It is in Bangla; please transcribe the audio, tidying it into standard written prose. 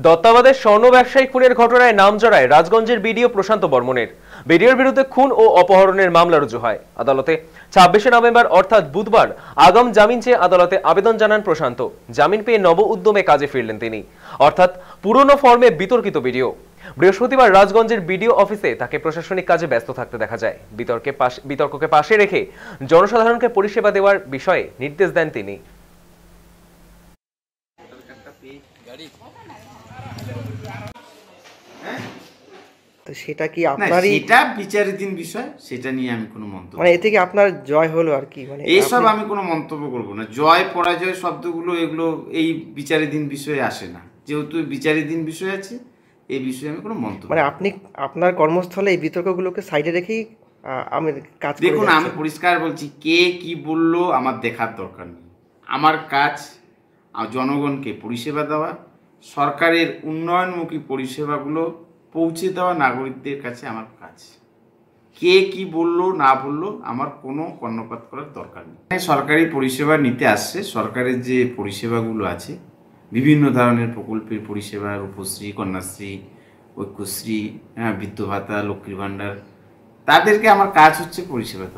দত্তাবাদের স্বর্ণ ব্যবসায়ী খুনের ঘটনায় নাম জড়ায় রাজগঞ্জের বিডিও প্রশান্ত বর্মনের। বিডিওর বিরুদ্ধে খুন ও অপহরণের মামলা রুজু হয়। আদালতে 26শে নভেম্বর অর্থাৎ বুধবার আগাম জামিন চেয়ে আদালতে আবেদন জানান প্রশান্ত। জামিন পেয়ে নব উদ্যমে কাজে ফিরলেন তিনি, অর্থাৎ পুরনো ফর্মে বিতর্কিত বিডিও। বৃহস্পতিবার রাজগঞ্জের বিডিও অফিসে তাকে প্রশাসনিক কাজে ব্যস্ত থাকতে দেখা যায়। বিতর্ককে পাশে রেখে জনসাধারণকে পরিষেবা দেওয়ার বিষয়ে নির্দেশ দেন তিনি। তো সেটা কি আপনারই, এটা বিচারাধীন বিষয়, সেটা নিয়ে আমি কোনো মন্তব্য, মানে এ থেকে আপনার জয় হলো আর কি, মানে এইসব আমি কোনো মন্তব্য করব না। জয় পরাজয় শব্দগুলো এগুলো এই বিচারাধীন বিষয়ে আসে না। যেহেতু বিচারাধীন বিষয় আছে, এই বিষয়ে আমি কোনো মন্তব্য, মানে আপনি আপনার কর্মস্থলে এই বিতর্কগুলোকে সাইডে রেখেই আমি কাজ করে দেখুন, আমি যাচ্ছি। পরিষ্কার বলছি, কে কি বললো আমার দেখার দরকার নেই। আমার কাজ জনগণকে পরিষেবা দেওয়া, সরকারের উন্নয়নমুখী পরিষেবাগুলো পৌঁছে দেওয়া নাগরিকদের কাছে আমার কাজ। কে কি বললো না বললো আমার কোনো কর্ণপাত করার দরকার নেই। সরকারি পরিষেবা নিতে আসছে, সরকারের যে পরিষেবাগুলো আছে, বিভিন্ন ধরনের প্রকল্পের পরিষেবা, রূপশ্রী, কন্যাশ্রী, ঐক্যশ্রী, বৃদ্ধ ভাতা, লক্ষ্মীর ভাণ্ডার, তাদেরকে আমার কাজ হচ্ছে পরিষেবা দেওয়া।